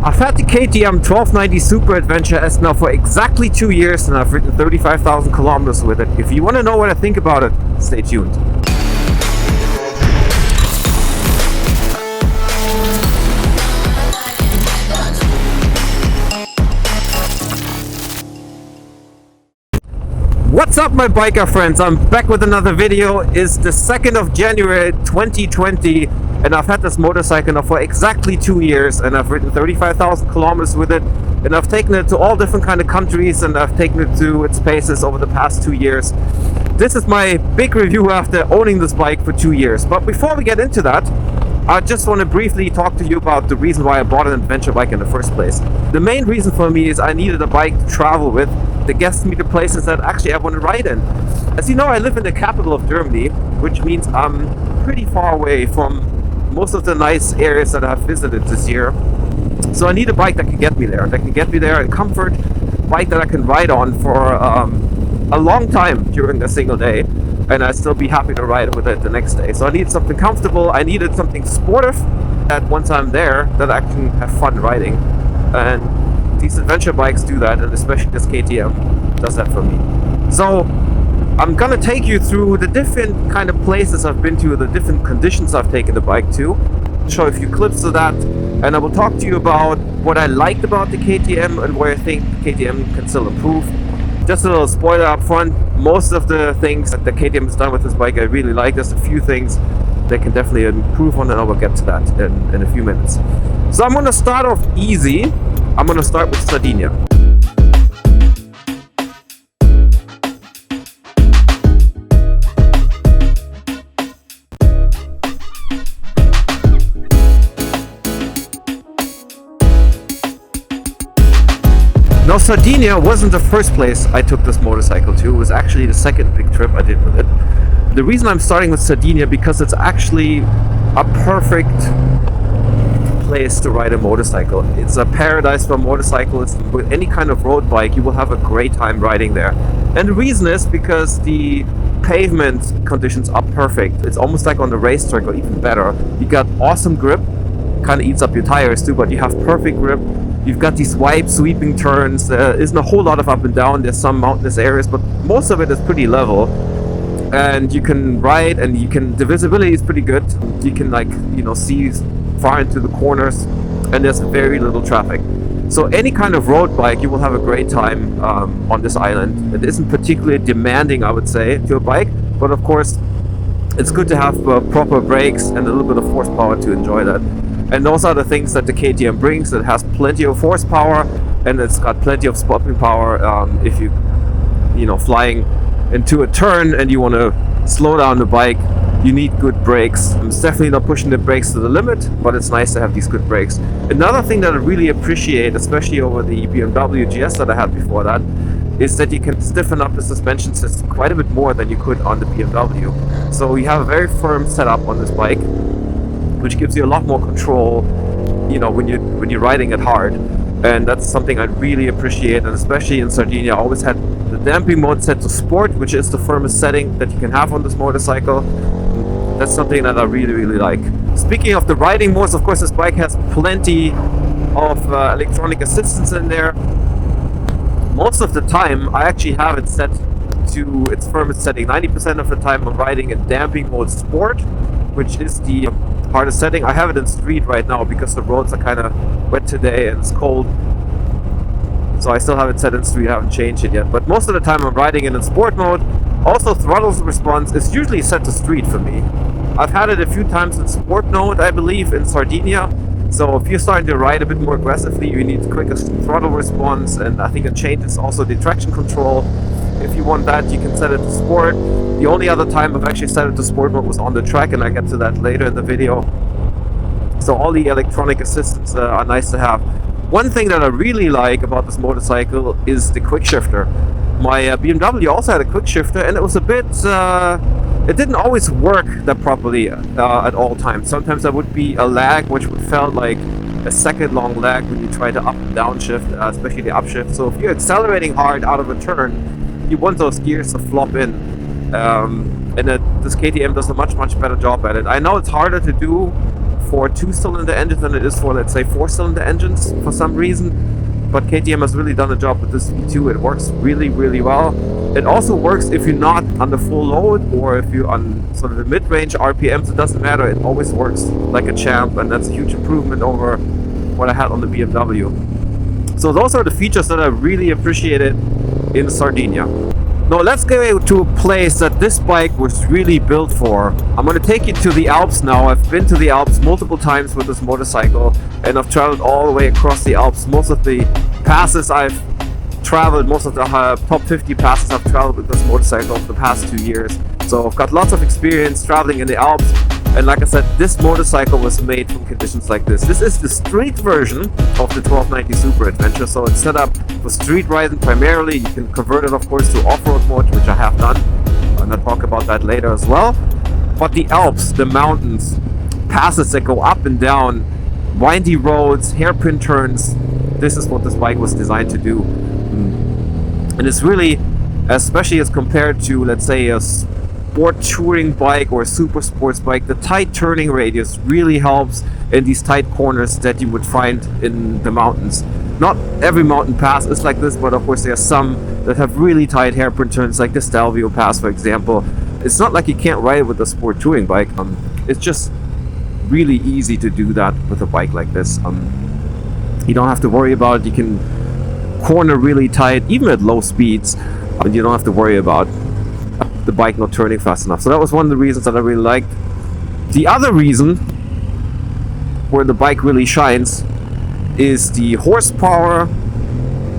I've had the KTM 1290 Super Adventure S now for exactly 2 years, and I've ridden 35,000 kilometers with it. If you want to know what I think about it, stay tuned. What's up, my biker friends? I'm back with another video. It's the 2nd of January 2020, and I've had this motorcycle now for exactly 2 years, and I've ridden 35,000 kilometers with it, and I've taken it to all different kind of countries, and I've taken it to its paces over the past 2 years. This is my big review after owning this bike for 2 years. But before we get into that, I just want to briefly talk to you about the reason why I bought an adventure bike in the first place. The main reason for me is I needed a bike to travel with that gets me to places that actually I want to ride in. As you know, I live in the capital of Germany, which means I'm pretty far away from most of the nice areas that I've visited this year. So I need a bike that can get me there, in comfort, bike that I can ride on for a long time during a single day, and I'd still be happy to ride with it the next day. So I need something comfortable, I needed something sportive, that once I'm there, that I can have fun riding. And these adventure bikes do that, and especially this KTM does that for me. So I'm gonna take you through the different kind of places I've been to, the different conditions I've taken the bike to, show a few clips of that, and I will talk to you about what I liked about the KTM and where I think the KTM can still improve. Just a little spoiler up front, most of the things that the KTM has done with this bike I really like. There's a few things they can definitely improve on, and I will get to that in a few minutes. So I'm gonna start off easy. I'm gonna start with Sardinia. Now, Sardinia wasn't the first place I took this motorcycle to. It was actually the second big trip I did with it. The reason I'm starting with Sardinia because it's actually a perfect place to ride a motorcycle. It's a paradise for motorcyclists. With any kind of road bike, you will have a great time riding there. And the reason is because the pavement conditions are perfect. It's almost like on the racetrack, or even better. You got awesome grip, kind of eats up your tires too, but you have perfect grip. You've got these wide sweeping turns. There isn't a whole lot of up and down. There's some mountainous areas, but most of it is pretty level. And you can ride, and the visibility is pretty good. You can see far into the corners, and there's very little traffic. So any kind of road bike, you will have a great time on this island. It isn't particularly demanding, I would say, to a bike, but of course, it's good to have proper brakes and a little bit of horsepower to enjoy that. And those are the things that the KTM brings. It has plenty of horsepower, and it's got plenty of stopping power. If you flying into a turn and you want to slow down the bike, you need good brakes. It's definitely not pushing the brakes to the limit, but it's nice to have these good brakes. Another thing that I really appreciate, especially over the BMW GS that I had before that, is that you can stiffen up the suspension system quite a bit more than you could on the BMW. So you have a very firm setup on this bike, which gives you a lot more control, when you're riding it hard. And that's something I really appreciate, and especially in Sardinia, I always had the damping mode set to sport, which is the firmest setting that you can have on this motorcycle. That's something that I really, really like. Speaking of the riding modes, of course, this bike has plenty of electronic assistance in there. Most of the time, I actually have it set to its firmest setting. 90% of the time, I'm riding in damping mode sport, which is the hardest setting. I have it in street right now because the roads are kind of wet today and it's cold. So I still have it set in street, I haven't changed it yet. But most of the time I'm riding in sport mode. Also, throttle response is usually set to street for me. I've had it a few times in sport mode, I believe, in Sardinia. So if you're starting to ride a bit more aggressively, you need quicker throttle response, and I think it changes also the traction control. If you want that, you can set it to sport. The only other time I've actually set it to sport mode was on the track, and I get to that later in the video. So all the electronic assistants are nice to have. One thing that I really like about this motorcycle is the quick shifter. My BMW also had a quick shifter, and it was a bit... it didn't always work that properly at all times. Sometimes there would be a lag, which felt like a second long lag when you try to up and down shift, especially the upshift. So if you're accelerating hard out of a turn, you want those gears to flop in. And this KTM does a much better job at it. I know it's harder to do for 2-cylinder engines than it is for, let's say, 4-cylinder engines for some reason. But KTM has really done a job with this V2. It works really, really well. It also works if you're not on the full load or if you're on sort of the mid-range RPMs. It doesn't matter. It always works like a champ, and that's a huge improvement over what I had on the BMW. So those are the features that I really appreciated in Sardinia. Now let's go to a place that this bike was really built for. I'm going to take you to the Alps now. I've been to the Alps multiple times with this motorcycle, and I've traveled all the way across the Alps. Most of the passes I've traveled, most of the top 50 passes I've traveled with this motorcycle over the past 2 years. So I've got lots of experience traveling in the Alps, and like I said, this motorcycle was made from conditions like this. This is the street version of the 1290 Super Adventure, so it's set up for street riding primarily. You can convert it, of course, to off-road mode, which I have done, and I'll talk about that later as well. But the Alps, the mountains, passes that go up and down, windy roads, hairpin turns, this is what this bike was designed to do. And it's really, especially as compared to, let's say, a sport touring bike or a super sports bike, the tight turning radius really helps in these tight corners that you would find in the mountains. Not every mountain pass is like this, but of course there are some that have really tight hairpin turns, like the Stelvio Pass, for example. It's not like you can't ride it with a sport touring bike. It's just really easy to do that with a bike like this. You don't have to worry about it. You can corner really tight, even at low speeds, and you don't have to worry about the bike not turning fast enough. So that was one of the reasons that I really liked. The other reason where the bike really shines is the horsepower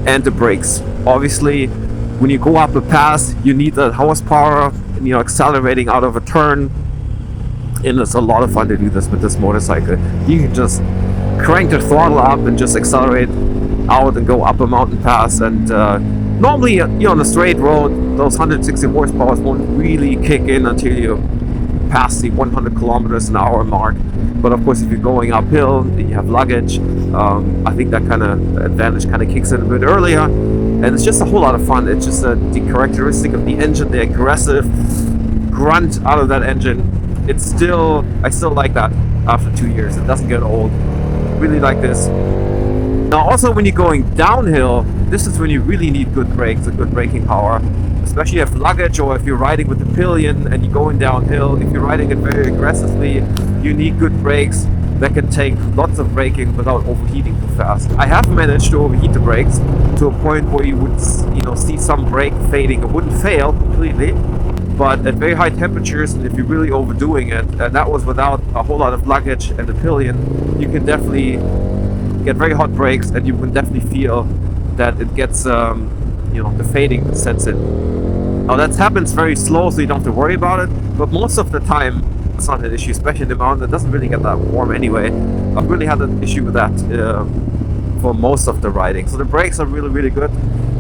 and the brakes. Obviously, when you go up a pass, you need that horsepower, and you're accelerating out of a turn, and it's a lot of fun to do this with this motorcycle. You can just crank the throttle up and just accelerate out and go up a mountain pass, and normally you're on a straight road, those 160 horsepower won't really kick in until you pass the 100 kilometers an hour mark. But of course, if you're going uphill, you have luggage, I think that kind of advantage kind of kicks in a bit earlier, and it's just a whole lot of fun. It's just the characteristic of the engine, the aggressive grunt out of that engine. I still like that after 2 years. It doesn't get old. Really like this. Now also, when you're going downhill, this is when you really need good brakes and good braking power, especially if you have luggage or if you're riding with the pillion and you're going downhill. If you're riding it very aggressively, you need good brakes that can take lots of braking without overheating too fast. I have managed to overheat the brakes to a point where you would, see some brake fading. It wouldn't fail completely, but at very high temperatures, and if you're really overdoing it, and that was without a whole lot of luggage and the pillion, you can definitely get very hot brakes, and you can definitely feel that it gets, the fading sets in. Now that happens very slow, so you don't have to worry about it, but most of the time it's not an issue, especially in the mountain. It doesn't really get that warm anyway. I've really had an issue with that for most of the riding. So the brakes are really, really good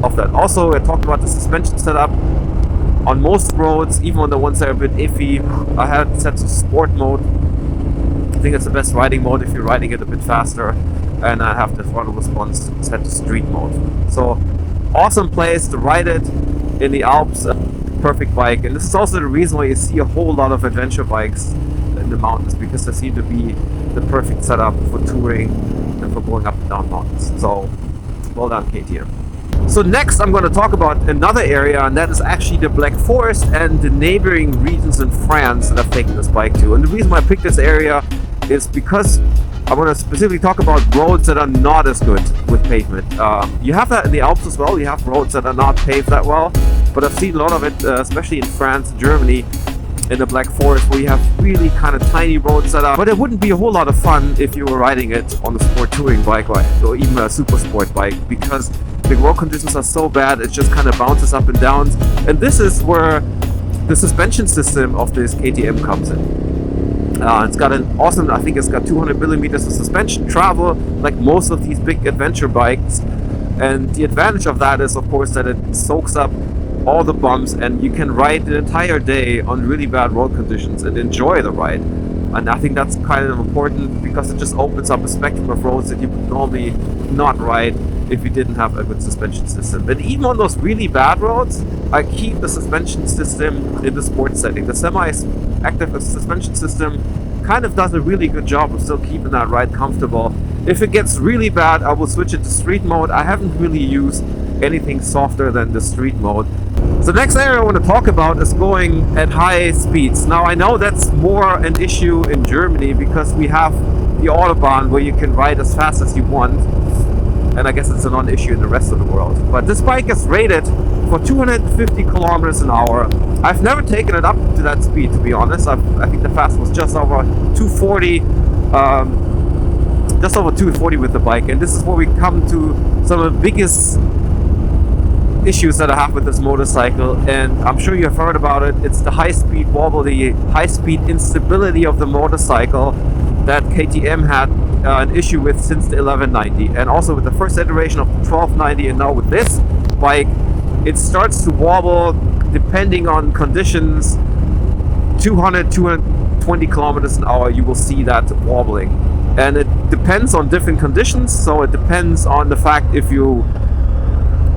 off that. Also, I talked about the suspension setup. On most roads, even on the ones that are a bit iffy, I had it set to sport mode. I think it's the best riding mode if you're riding it a bit faster, and I have the throttle response set to street mode. So awesome place to ride it in the Alps. Perfect bike, and this is also the reason why you see a whole lot of adventure bikes in the mountains, because they seem to be the perfect setup for touring and for going up and down mountains. So well done, KTM. So next I'm going to talk about another area, and that is actually the Black Forest and the neighboring regions in France that I've taken this bike to. And the reason why I picked this area is because I want to specifically talk about roads that are not as good with pavement. You have that in the Alps as well. You have roads that are not paved that well, but I've seen a lot of it, especially in France, Germany, in the Black Forest, where you have really kind of tiny roads set up. But it wouldn't be a whole lot of fun if you were riding it on a sport touring bike or even a super sport bike, because the road conditions are so bad, it just kind of bounces up and down. And this is where the suspension system of this KTM comes in. It's got an awesome, I think it's got 200 millimeters of suspension travel, like most of these big adventure bikes. And the advantage of that is, of course, that it soaks up all the bumps, and you can ride the entire day on really bad road conditions and enjoy the ride. And I think that's kind of important, because it just opens up a spectrum of roads that you would normally not ride if you didn't have a good suspension system. But even on those really bad roads, I keep the suspension system in the sports setting. The semi-active suspension system kind of does a really good job of still keeping that ride comfortable. If it gets really bad, I will switch it to street mode. I haven't really used anything softer than the street mode. So the next area I want to talk about is going at high speeds. Now I know that's more an issue in Germany because we have the Autobahn where you can ride as fast as you want, and I guess it's a non-issue in the rest of the world. But this bike is rated for 250 kilometers an hour. I've never taken it up to that speed, to be honest. I think the fast was just over 240, just over 240 with the bike, and this is where we come to some of the biggest issues that I have with this motorcycle, and I'm sure you've heard about it. It's the high-speed wobble, the high-speed instability of the motorcycle that KTM had an issue with since the 1190, and also with the first iteration of the 1290, and now with this bike, it starts to wobble depending on conditions. 220 kilometers an hour, you will see that wobbling, and it depends on different conditions. So it depends on the fact if you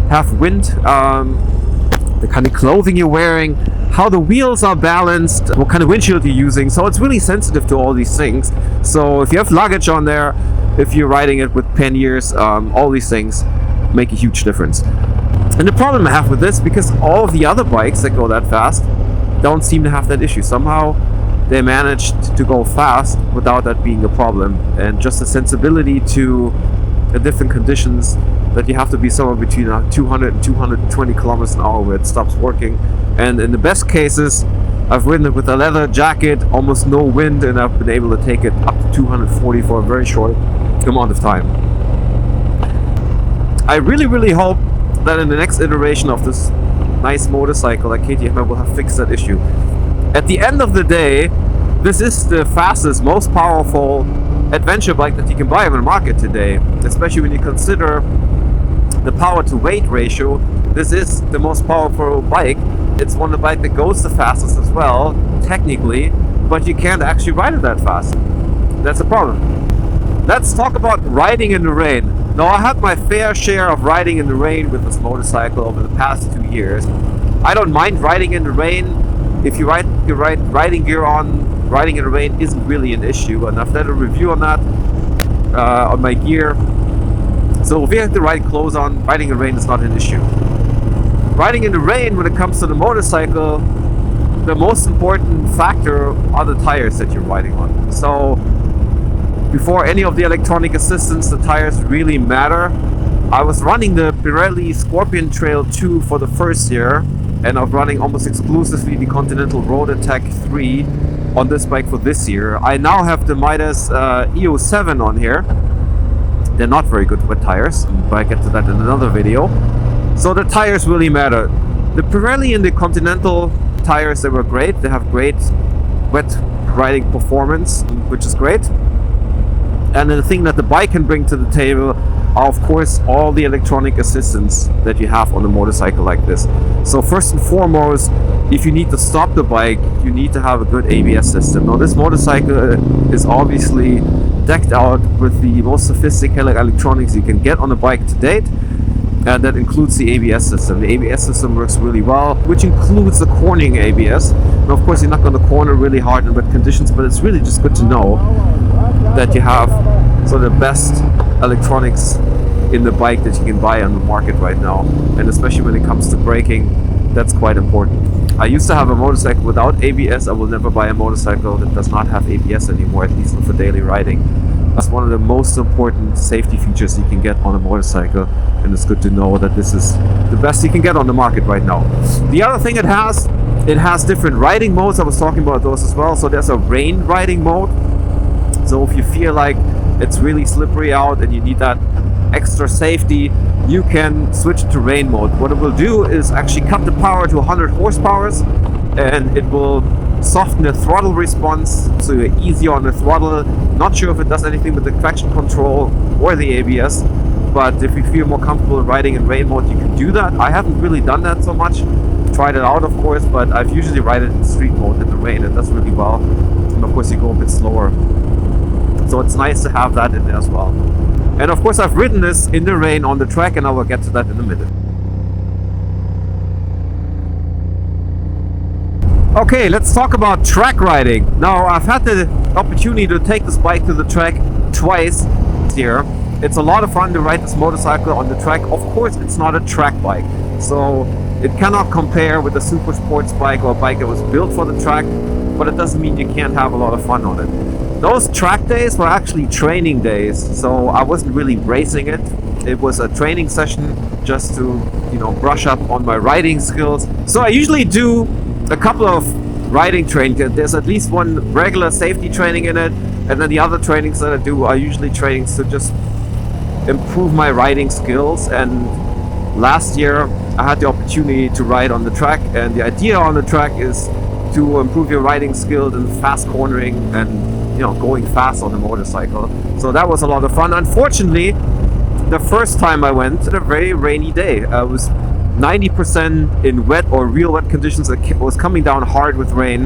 have wind, the kind of clothing you're wearing, how the wheels are balanced, what kind of windshield you're using. So it's really sensitive to all these things. So if you have luggage on there, if you're riding it with panniers, all these things make a huge difference. And the problem I have with this, because all of the other bikes that go that fast don't seem to have that issue. Somehow they managed to go fast without that being a problem, and just the sensibility to the different conditions that you have to be somewhere between 200 and 220 kilometers an hour where it stops working. And in the best cases, I've ridden it with a leather jacket, almost no wind, and I've been able to take it up to 240 for a very short amount of time. I really hope that in the next iteration of this nice motorcycle that KTM will have fixed that issue. At the end of the day, this is the fastest, most powerful adventure bike that you can buy on the market today, especially when you consider the power to weight ratio. This is the most powerful bike. It's one of the bikes that goes the fastest as well, technically, but you can't actually ride it that fast. That's a problem. Let's talk about riding in the rain. Now, I had my fair share of riding in the rain with this motorcycle over the past 2 years. I don't mind riding in the rain. If you ride your riding gear on, riding in the rain isn't really an issue, and I've done a review on that on my gear. So if you have the right clothes on, riding in the rain is not an issue. Riding in the rain, when it comes to the motorcycle, the most important factor are the tires that you're riding on. So before any of the electronic assistance, the tires really matter. I was running the Pirelli Scorpion Trail 2 for the first year, and I'm running almost exclusively the Continental Road Attack 3 on this bike for this year. I now have the Midas EOS 7 on here. They're not very good wet tires, but I get to that in another video. So the tires really matter. The Pirelli and the Continental tires, they were great. They have great wet riding performance, which is great. And the thing that the bike can bring to the table are, of course, all the electronic assistance that you have on a motorcycle like this. So first and foremost, if you need to stop the bike, you need to have a good ABS system. Now, this motorcycle is obviously decked out with the most sophisticated electronics you can get on a bike to date, and that includes the ABS system. The ABS system works really well, which includes the cornering ABS. Now, of course, you're not going to corner really hard in wet conditions, but it's really just good to know that you have sort of the best electronics in the bike that you can buy on the market right now. And especially when it comes to braking, that's quite important. I used to have a motorcycle without ABS. I will never buy a motorcycle that does not have ABS anymore, at least not for daily riding. That's one of the most important safety features you can get on a motorcycle, and it's good to know that this is the best you can get on the market right now. The other thing it has different riding modes. I was talking about those as well. So there's a rain riding mode. So if you feel like it's really slippery out and you need that extra safety, you can switch to rain mode. What it will do is actually cut the power to 100 horsepower, and it will soften the throttle response, so you're easier on the throttle. Not sure if it does anything with the traction control or the ABS, but if you feel more comfortable riding in rain mode, you can do that. I haven't really done that so much. Tried it out, of course, but I've usually ride it in street mode in the rain. It does really well, and of course you go a bit slower. So it's nice to have that in there as well. And of course I've ridden this in the rain on the track, and I will get to that in a minute. Okay, let's talk about track riding. Now, I've had the opportunity to take this bike to the track twice here. It's a lot of fun to ride this motorcycle on the track. Of course, it's not a track bike, so it cannot compare with a super sports bike or a bike that was built for the track, but it doesn't mean you can't have a lot of fun on it. Those track days were actually training days, so I wasn't really racing it. It was a training session just to, brush up on my riding skills. So I usually do a couple of riding training. There's at least one regular safety training in it, and then the other trainings that I do are usually trainings to just improve my riding skills. And last year I had the opportunity to ride on the track, and the idea on the track is to improve your riding skills in fast cornering and going fast on the motorcycle. So that was a lot of fun. Unfortunately, the first time I went, a very rainy day. It was 90% in wet or real wet conditions. It was coming down hard with rain,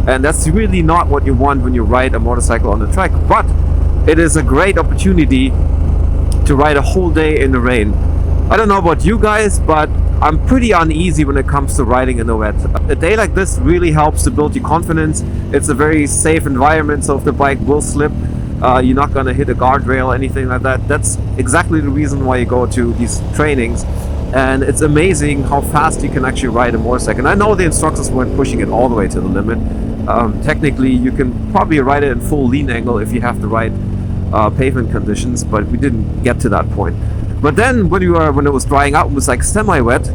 and that's really not what you want when you ride a motorcycle on the track. But it is a great opportunity to ride a whole day in the rain. I don't know about you guys, but I'm pretty uneasy when it comes to riding in the wet. A day like this really helps to build your confidence. It's a very safe environment, so if the bike will slip, you're not going to hit a guardrail or anything like that. That's exactly the reason why you go to these trainings. And it's amazing how fast you can actually ride a motorcycle. And I know the instructors weren't pushing it all the way to the limit. Technically, you can probably ride it in full lean angle if you have the right pavement conditions, but we didn't get to that point. But then when it was drying out, it was like semi-wet,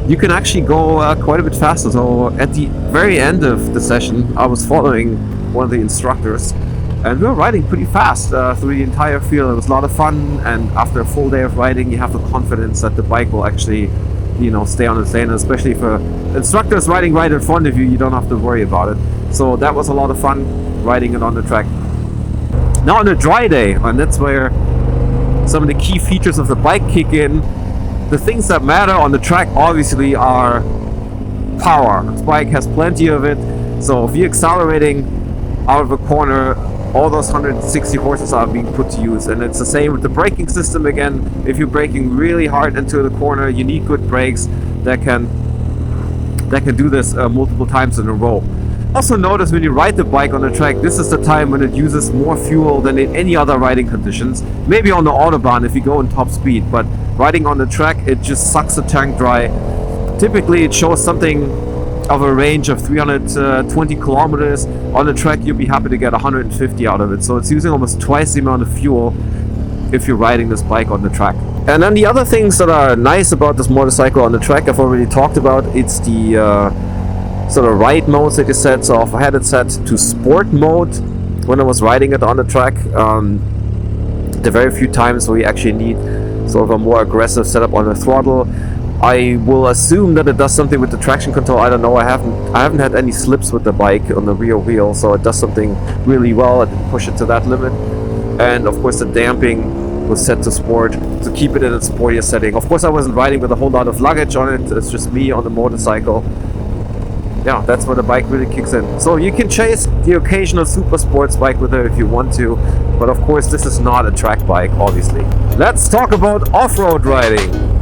you can actually go quite a bit faster. So at the very end of the session, I was following one of the instructors, and we were riding pretty fast through the entire field. It was a lot of fun, and after a full day of riding, you have the confidence that the bike will actually stay on its lane. And especially if an instructor is riding right in front of you, you don't have to worry about it. So that was a lot of fun riding it on the track. Now on a dry day, and that's where some of the key features of the bike kick in. The things that matter on the track obviously are power. This bike has plenty of it, so if you're accelerating out of a corner, all those 160 horses are being put to use. And it's the same with the braking system again. If you're braking really hard into the corner, you need good brakes that can do this multiple times in a row. Also notice when you ride the bike on the track, this is the time when it uses more fuel than in any other riding conditions. Maybe on the Autobahn if you go in top speed, but riding on the track, it just sucks the tank dry. Typically it shows something of a range of 320 kilometers. On the track you'll be happy to get 150 out of it. So it's using almost twice the amount of fuel if you're riding this bike on the track. And then the other things that are nice about this motorcycle on the track I've already talked about. It's the sort of ride modes that you set. So I had it set to sport mode when I was riding it on the track. The very few times where you actually need sort of a more aggressive setup on the throttle. I will assume that it does something with the traction control. I don't know. I haven't had any slips with the bike on the rear wheel, so it does something really well. I didn't push it to that limit. And of course the damping was set to sport to keep it in its sportier setting. Of course I wasn't riding with a whole lot of luggage on it. It's just me on the motorcycle. Yeah, that's where the bike really kicks in. So you can chase the occasional super sports bike with it if you want to, but of course this is not a track bike, obviously. Let's talk about off-road riding.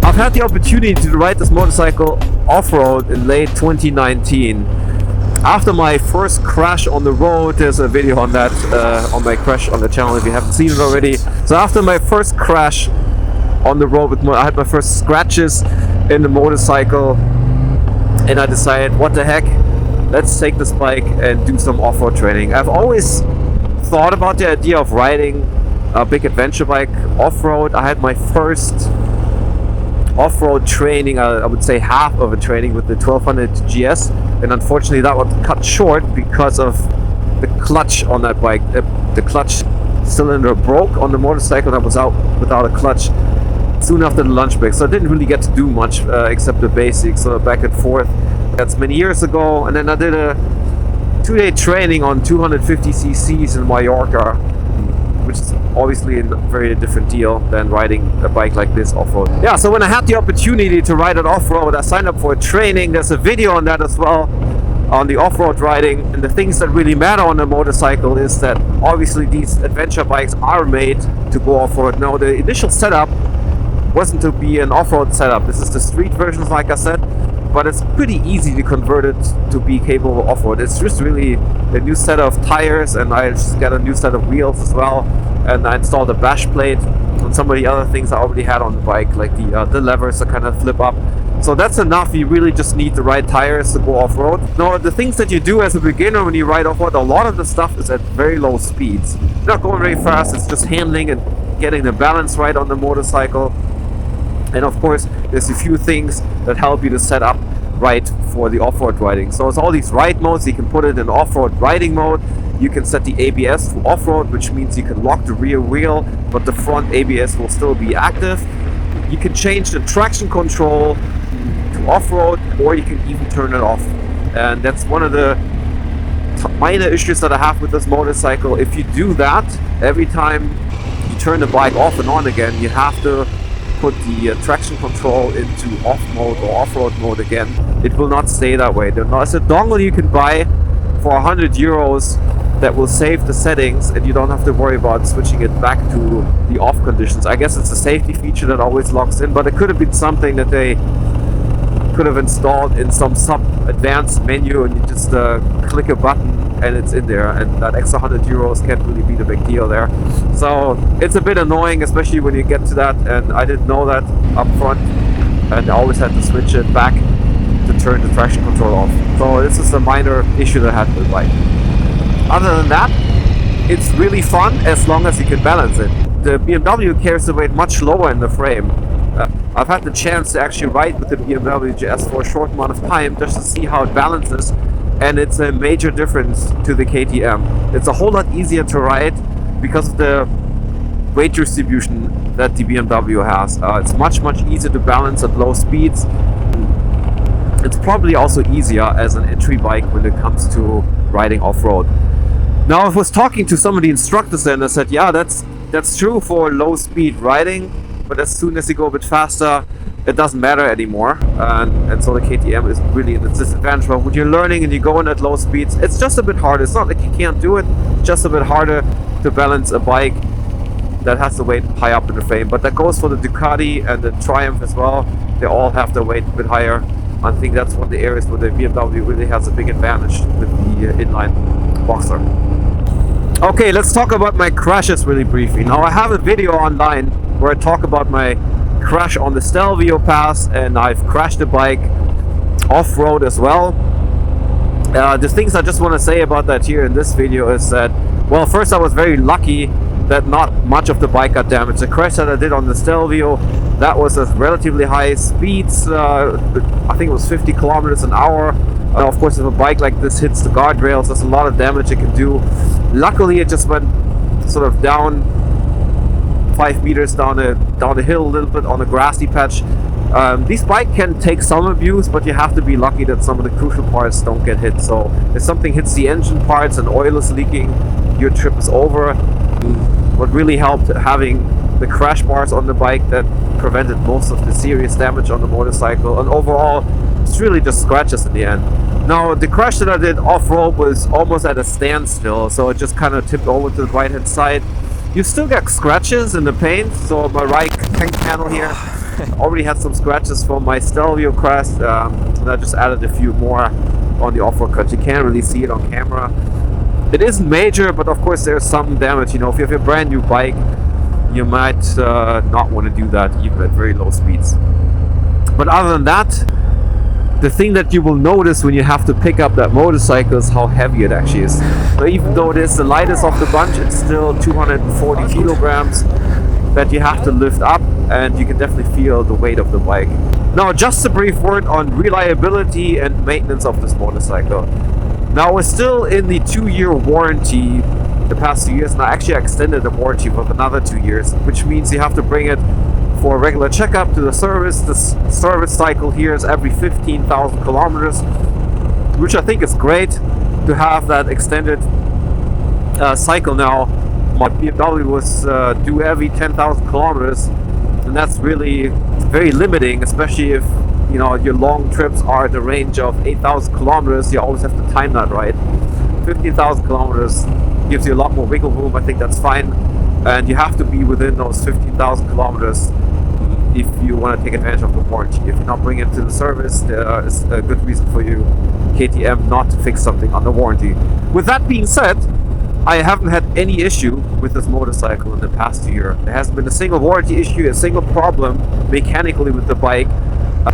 I've had the opportunity to ride this motorcycle off-road in late 2019. After my first crash on the road, there's a video on that, on my crash on the channel if you haven't seen it already. So after my first crash on the road, I had my first scratches in the motorcycle, and I decided, what the heck, let's take this bike and do some off-road training. I've always thought about the idea of riding a big adventure bike off-road. I had my first off-road training, I would say half of a training with the 1200 GS, and unfortunately that was cut short because of the clutch on that bike. The clutch cylinder broke on the motorcycle. That was out without a clutch soon after the lunch break, so I didn't really get to do much except the basics, so back and forth. That's many years ago. And then I did a 2-day training on 250 cc's in Mallorca which is obviously a very different deal than riding a bike like this off-road. Yeah, so when I had the opportunity to ride it off-road, I signed up for a training. There's a video on that as well, on the off-road riding. And the things that really matter on a motorcycle is that obviously these adventure bikes are made to go off-road. Now, the initial setup wasn't to be an off-road setup. This is the street version, like I said, but it's pretty easy to convert it to be capable of off-road. It's just really a new set of tires, and I just got a new set of wheels as well, and I installed a bash plate and some of the other things I already had on the bike, like the levers that kind of flip up. So that's enough. You really just need the right tires to go off-road. Now, the things that you do as a beginner when you ride off-road, a lot of the stuff is at very low speeds. You're not going very fast, it's just handling and getting the balance right on the motorcycle. And of course, there's a few things that help you to set up right for the off-road riding. So it's all these ride modes. You can put it in off-road riding mode. You can set the ABS to off-road, which means you can lock the rear wheel, but the front ABS will still be active. You can change the traction control to off-road, or you can even turn it off. And that's one of the minor issues that I have with this motorcycle. If you do that, every time you turn the bike off and on again, you have to put the traction control into off mode or off-road mode again. It will not stay that way. There's a dongle you can buy for 100 euros that will save the settings, and you don't have to worry about switching it back to the off conditions. I guess it's a safety feature that always locks in, but it could have been something that they could have installed in some sub-advanced menu, and you just click a button and it's in there, and that extra 100 euros can't really be the big deal there. So it's a bit annoying, especially when you get to that, and I didn't know that up front, and I always had to switch it back to turn the traction control off. So this is a minor issue that I had with the bike. Other than that, it's really fun as long as you can balance it. The BMW carries the weight much lower in the frame. I've had the chance to actually ride with the BMW GS for a short amount of time just to see how it balances, and it's a major difference to the KTM. It's a whole lot easier to ride because of the weight distribution that the BMW has. It's much easier to balance at low speeds. It's probably also easier as an entry bike when it comes to riding off-road. Now, I was talking to some of the instructors and I said, yeah, that's true for low speed riding, but as soon as you go a bit faster, it doesn't matter anymore, and so the KTM is really in a disadvantage. But when you're learning and you're going at low speeds, it's just a bit harder. It's not like you can't do it, it's just a bit harder to balance a bike that has the weight high up in the frame. But that goes for the Ducati and the Triumph as well. They all have their weight a bit higher. I think that's one of the areas where the BMW really has a big advantage with the inline Boxer. Okay, let's talk about my crashes really briefly. Now, I have a video online where I talk about my crash on the Stelvio pass, and I've crashed the bike off-road as well. The things I just want to say about that here in this video is that, well, first I was very lucky that not much of the bike got damaged. The crash that I did on the Stelvio, that was at relatively high speeds. I think it was 50 kilometers an hour. Of course, if a bike like this hits the guardrails, there's a lot of damage it can do. Luckily, it just went sort of down 5 meters down a hill a little bit on a grassy patch. This bike can take some abuse, but you have to be lucky that some of the crucial parts don't get hit. So if something hits the engine parts and oil is leaking, your trip is over. What really helped, having the crash bars on the bike that prevented most of the serious damage on the motorcycle, and overall it's really just scratches in the end. Now, the crash that I did off-road was almost at a standstill, so it just kind of tipped over to the right hand side. You still get scratches in the paint, so my right tank panel here already had some scratches from my Stelvio crash, and I just added a few more on the off-road cut. You can't really see it on camera. It isn't major, but of course there's some damage. You know, if you have a brand new bike, you might not want to do that even at very low speeds. But other than that, the thing that you will notice when you have to pick up that motorcycle is how heavy it actually is. So even though it is the lightest of the bunch, it's still 240 kilograms that you have to lift up, and you can definitely feel the weight of the bike. Now, just a brief word on reliability and maintenance of this motorcycle. Now, we're still in the 2-year warranty the past 2 years, and I actually extended the warranty for another 2 years, which means you have to bring it for a regular checkup to the service. The service cycle here is every 15,000 kilometers, which I think is great to have that extended cycle now. BMW was do every 10,000 kilometers, and that's really very limiting, especially if you know your long trips are at a range of 8,000 kilometers. You always have to time that right. 15,000 kilometers gives you a lot more wiggle room. I think that's fine, and you have to be within those 15,000 kilometers if you want to take advantage of the warranty. If you're not bringing it to the service, there is a good reason for you, KTM, not to fix something under warranty. With that being said, I haven't had any issue with this motorcycle in the past year. There hasn't been a single warranty issue, a single problem mechanically with the bike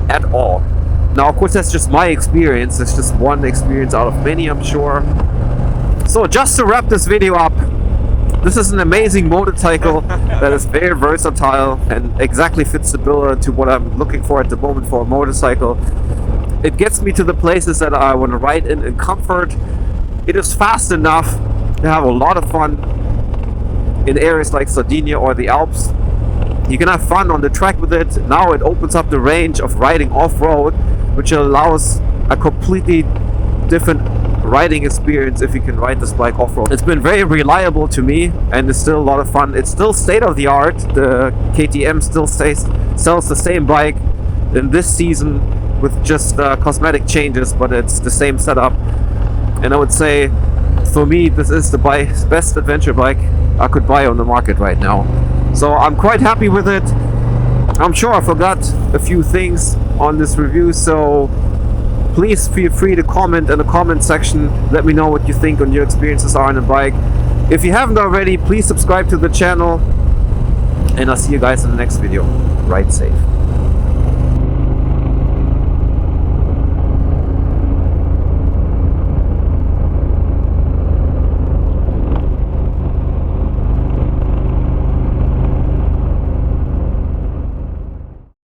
at all. Now, of course, that's just my experience. It's just one experience out of many, I'm sure. So just to wrap this video up, this is an amazing motorcycle that is very versatile and exactly fits the bill to what I'm looking for at the moment for a motorcycle. It gets me to the places that I want to ride in comfort. It is fast enough to have a lot of fun in areas like Sardinia or the Alps. You can have fun on the track with it. Now it opens up the range of riding off-road, which allows a completely different riding experience if you can ride this bike off-road. It's been very reliable to me, and it's still a lot of fun. It's still state-of-the-art. The KTM still sells the same bike in this season with just cosmetic changes, but it's the same setup. And I would say, for me, this is the best adventure bike I could buy on the market right now. So I'm quite happy with it. I'm sure I forgot a few things on this review, so please feel free to comment in the comment section. Let me know what you think on your experiences are on the bike. If you haven't already, please subscribe to the channel, and I'll see you guys in the next video. Ride safe.